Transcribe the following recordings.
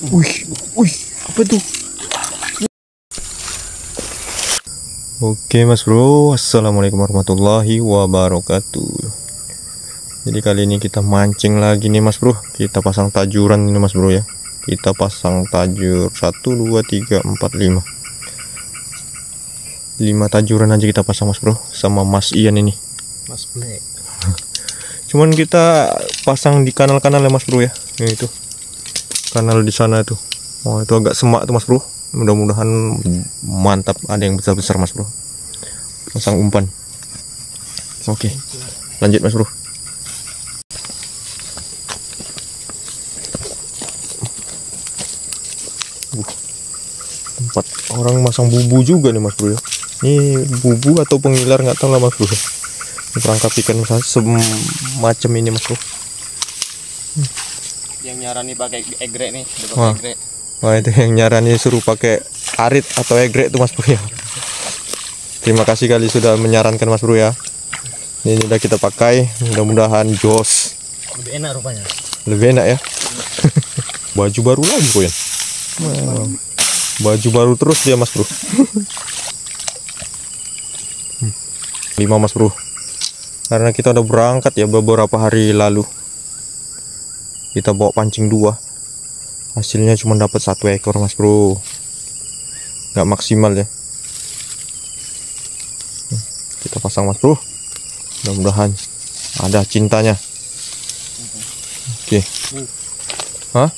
Wih, apa tuh? Oke mas bro, assalamualaikum warahmatullahi wabarakatuh. Jadi kali ini kita mancing lagi nih mas bro. Kita pasang tajuran ini mas bro ya. Kita pasang tajur 1, 2, 3, 4, 5 tajuran aja kita pasang mas bro. Sama mas Ian ini, Mas Black. cuman kita pasang di kanal-kanal ya mas bro ya. Ini tuh kanal di sana tuh. Oh itu agak semak tuh mas bro. Mudah-mudahan mantap, ada yang besar-besar mas bro. Pasang umpan. Oke, lanjut mas bro. Tempat orang masang bubu juga nih mas bro ya. Ini bubu atau pengilar nggak tahu lah mas bro. Ini perangkap ikan semacam ini mas bro. Yang nyarani pakai egrek nih, udah Wah. pakai egrek. Wah itu yang nyarani suruh pakai arit atau egrek tuh mas bro ya. Terima kasih kali sudah menyarankan mas bro ya. Ini udah kita pakai, mudah-mudahan jos. Lebih enak rupanya. Lebih enak ya. Baju baru lagi kok ya. Wow. Baju baru terus dia mas bro. 5 mas bro. Karena kita udah berangkat ya beberapa hari lalu. Kita bawa pancing 2. Hasilnya cuma dapat 1 ekor mas bro. Nggak maksimal ya. Kita pasang mas bro. Mudah-mudahan ada cintanya. Oke. Hah?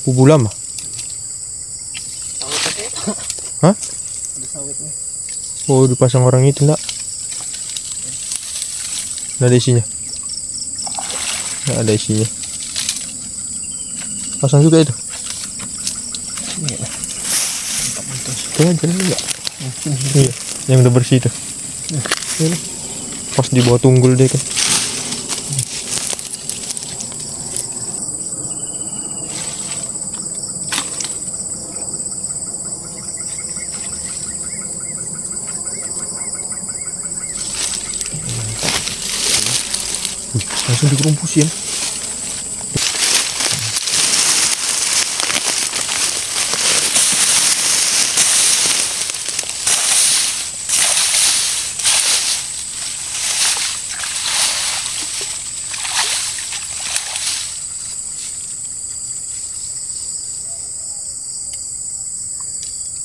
Bubu lama? Hah? Ada sawitnya. Oh dipasang orang itu enggak? Nggak ada isinya? Nggak ada isinya. Pasang juga itu? Kayaknya jalan enggak? Iya, yang udah bersih itu. Ini. Pas di bawah tunggul deh kan. Langsung dikerumpusin.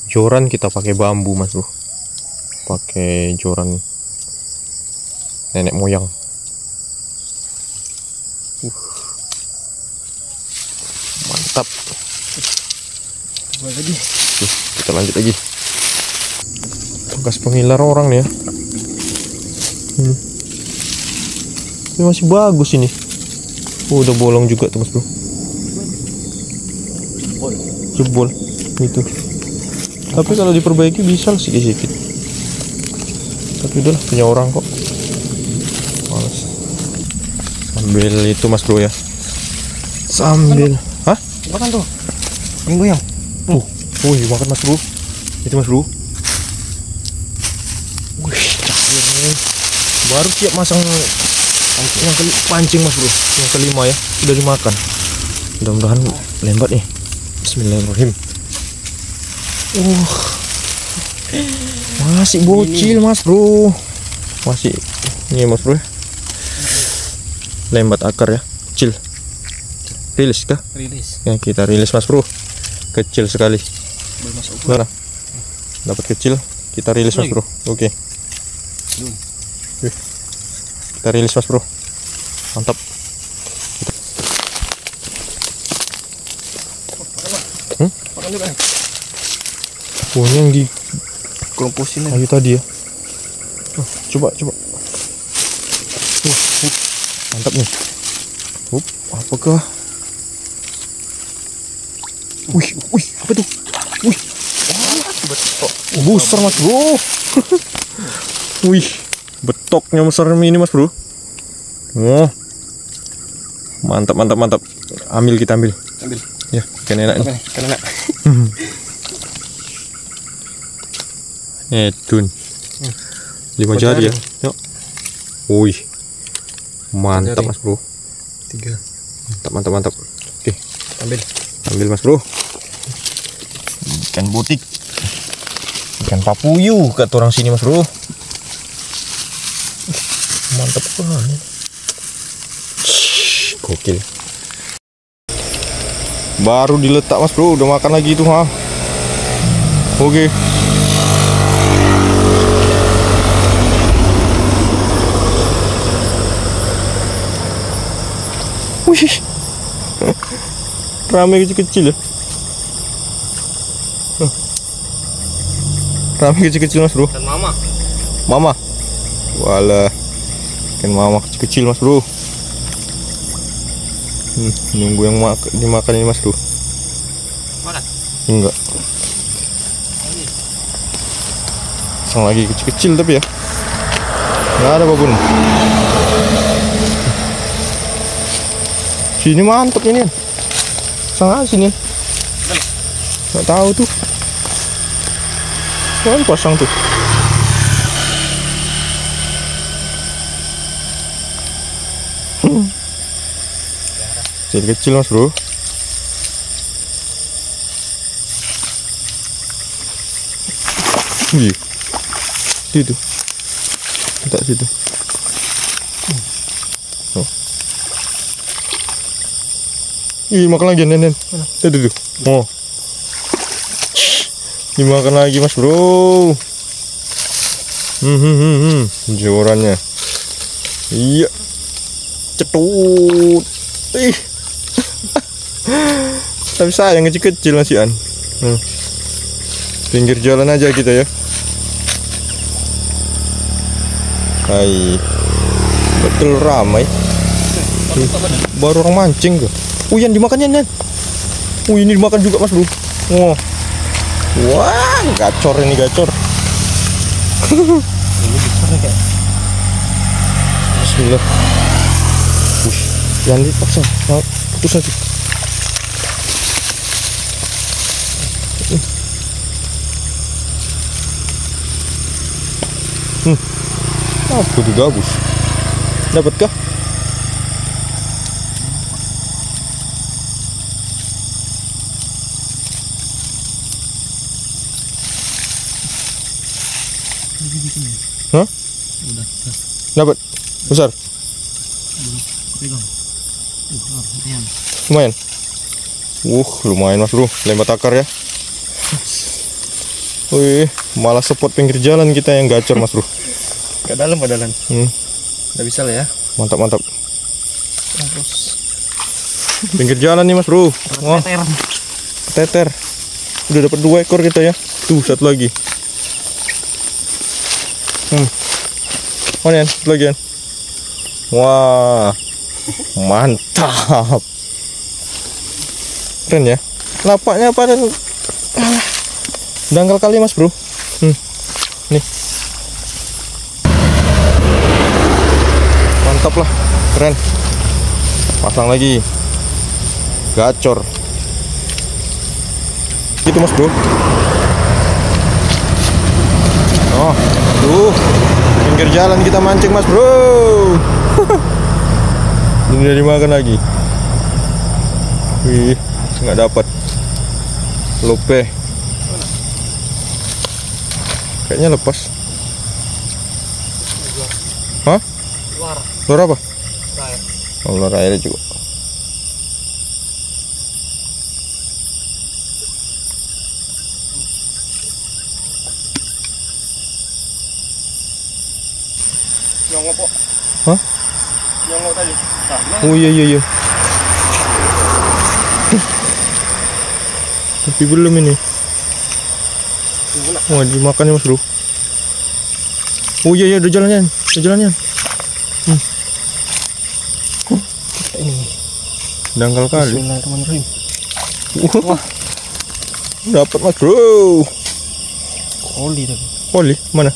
Joran kita pakai bambu mas bro, pakai joran nenek moyang. Mantap. Lagi. Kita lanjut lagi. Bekas pengilar orang nih ya. Ini masih bagus ini. Udah bolong juga tuh mas bro. Jebol itu. Tapi kalau diperbaiki bisa sedikit-sedikit. Tapi udahlah, punya orang kok. Males. Sambil itu mas bro ya. Sambil. Hah? Makan tuh. Minggu yang. Makan mas bro. Itu mas bro. Wih, cair nih. Baru siap masang yang pancing mas bro. Yang kelima ya. Sudah dimakan. Mudah-mudahan lembat nih. Bismillahirrahmanirrahim. Masih bocil mas bro. Masih ini mas bro. Lembat akar ya. Kecil. Rilis kah? Rilis. Ya kita rilis mas bro. Kecil sekali. Mana? Dapat kecil. Kita rilis mas bro. Oke. Kita rilis mas bro. Mantap. Makan juga. Ini yang di Kerumpusin kayu tadi ya. Coba. Mantap nih. Apakah? Wih, apa tuh? Wih. Besar mas bro. Wih, betoknya besar ini mas bro. Wah. Mantap. Ambil. Ya, kan enak nih. Kan enak. Edun 5 jari ya. Yuk. Wih. Mantap mas bro. 3. Mantap, mantap, mantap. Oke, ambil Mas Bro. Ikan butik, ikan papuyu kata orang sini Mas Bro. Mantap banget. Gokil. Baru diletak Mas Bro, udah makan lagi itu ha. Oke. Wih. Rame kecil-kecil ya. Rame kecil-kecil Mas Bro. Dan mama. Mama. Walah. Ikan mama kecil-kecil Mas Bro. Nunggu yang dimakan ini Mas Bro. Makan? Enggak. Pasang lagi kecil-kecil tapi ya. Nggak ada apapun. Sini mantep ini. Pasang aja sini. Nggak tahu tuh. Kan pasang tuh. Kecil-kecil Mas Bro. Ih, situ, tak situ. Oh. Ih, makan lagi Nen. Tuh. Oh, dimakan lagi Mas Bro. Jorannya. Iya, cetut. Ih. Tapi sayang kecil-kecil masihan. Pinggir jalan aja kita ya. Hai. Betul ramai. Baru orang mancing tuh. Yang dimakannya Nen. Ini dimakan juga Mas Bro. Oh. Wah, gacor ini gacor. Bismillah. Jangan dipaksa, putus nanti. Apa tuh gabus? Dapatkah? Hah? Udah. Dapat? Besar? Pegang. Lumayan. Lumayan Mas Bro, lembat akar ya. Wih, malah spot pinggir jalan kita yang gacor Mas Bro. Ke dalam padalan. Udah bisa lah ya. Mantap, mantap. Terus Pinggir jalan nih Mas Bro. Wah, teter. Udah dapat 2 ekor kita ya. Tuh, satu lagi. Mana satu lagi. Wah, mantap. Keren ya. Lapaknya pada dangkal kali Mas Bro. Nih. Mantap lah, keren. Pasang lagi. Gacor. Gitu Mas Bro. Oh, tuh. Pinggir jalan kita mancing Mas Bro. Ini udah dimakan lagi. Wih, nggak dapat. Lope. Kayaknya lepas. Hah? Luar apa? air. Oh, luar airnya juga. Nyongok kok. Hah? Nyongok tadi. Oh iya. Tapi belum ini. Wah, dimakan ya Mas Bro. Oh iya, udah jalannya. Dangkal kali. Bismillahirrahmanirrahim. Wah. Dapat Mas Bro. Koli tapi. Koli mana?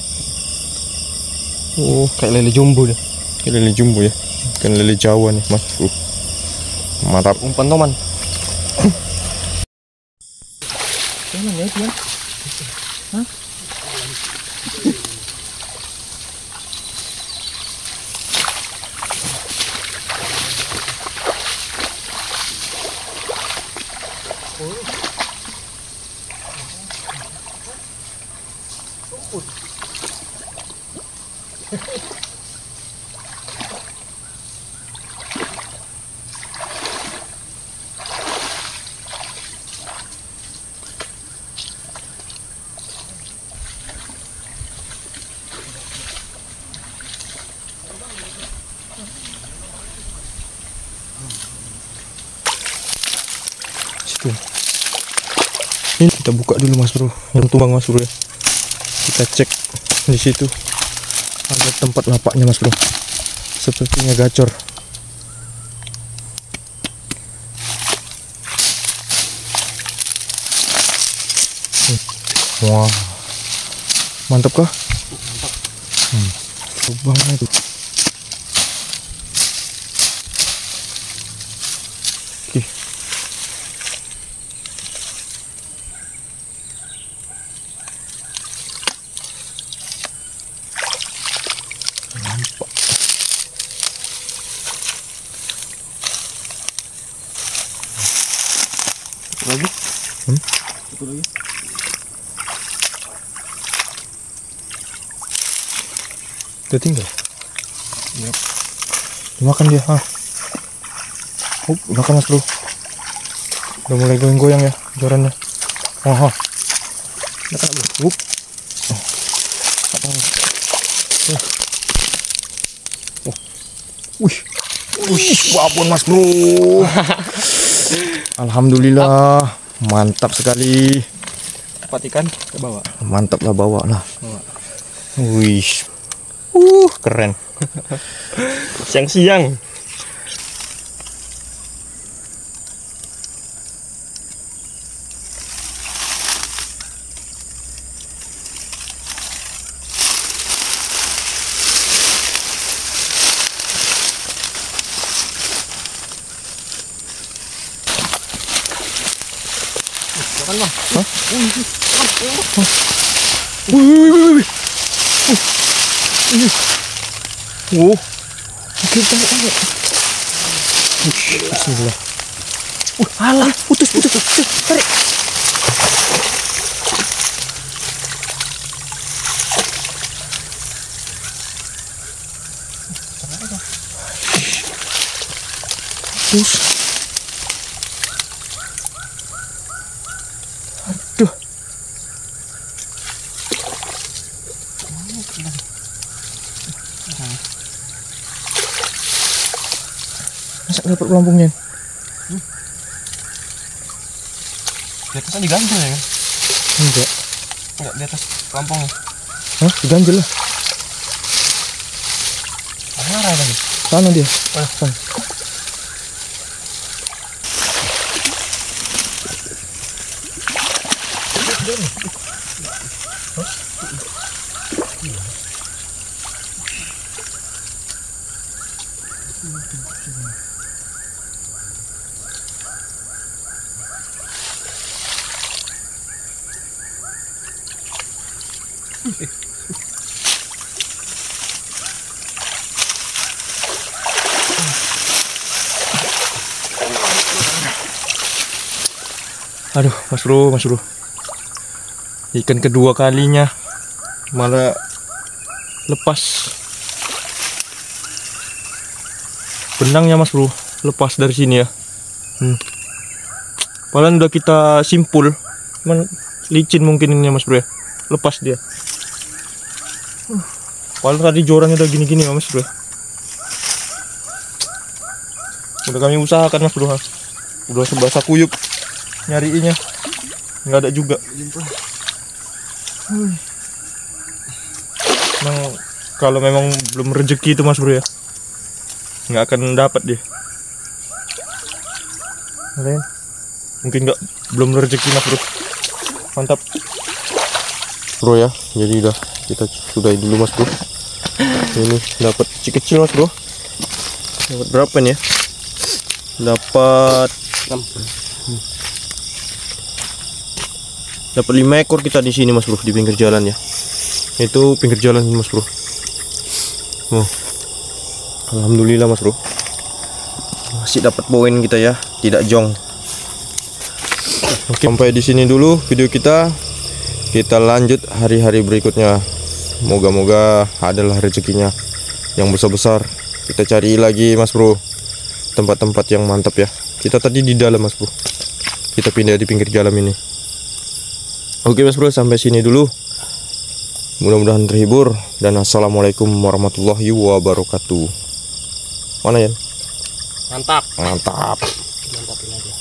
Oh, Kayak lele jumbo deh. kayak lele jumbo ya. Kan lele Jawa nih Mas Bro. Mantap. Umpan toman. Jangan ya dia. Hah? Tuh. Ini kita buka dulu mas bro, yang tumbang mas bro ya. Kita cek di situ ada tempat lapaknya mas bro. Sepertinya gacor. Wah, mantap kah? Mantap. Lubangnya tuh. Oke. Nampak. Lagi? Satu lagi. Udah tinggal. Yap. Dimakan dia, makan mas bro. Udah mulai goyang-goyang ya jorannya. Makan bro. Wabon mas bro. Alhamdulillah, mantap sekali. Patikan ke bawah. Mantap lah, bawa lah. Wih, keren. Siang-siang. Makan bang. Hah? Bismillah. Alah, putus, tarik. Putus. Aduh. Masa dapat pelampungnya? Di atasnya diganjel ya kan? Enggak. Enggak, di atas pelampungnya. Hah? Diganjel lah. Marah tadi. Sana dia. Sana. Aduh, Mas Bro. Ikan kedua kalinya malah lepas. Benangnya Mas Bro, lepas dari sini ya. Padahal udah kita simpul, cuman licin mungkin ini Mas Bro ya. Lepas dia. Padahal tadi jorannya udah gini-gini ya Mas Bro. Udah kami usahakan Mas Bro. Udah sebasa kuyup nyariinnya, nggak ada juga. Kalau memang belum rezeki itu Mas Bro ya, nggak akan dapat dia. Mungkin belum rezeki Mas Bro. Mantap Bro ya. Jadi udah kita sudahi dulu Mas Bro. Ini dapat kecil Mas Bro. Dapat berapa nih ya? Dapat 5 ekor kita di sini Mas Bro, di pinggir jalan ya. Itu pinggir jalan Mas Bro. Alhamdulillah Mas Bro. Masih dapat poin kita ya, tidak jong. Oke, sampai di sini dulu video kita. Kita lanjut hari-hari berikutnya. Moga-moga adalah rezekinya yang besar-besar. Kita cari lagi Mas Bro tempat-tempat yang mantap ya. Kita tadi di dalam Mas Bro, kita pindah di pinggir jalan ini. Oke Mas Bro, sampai sini dulu. Mudah-mudahan terhibur. Dan assalamualaikum warahmatullahi wabarakatuh. Mana ya? Mantap. Mantap. Mantapin aja.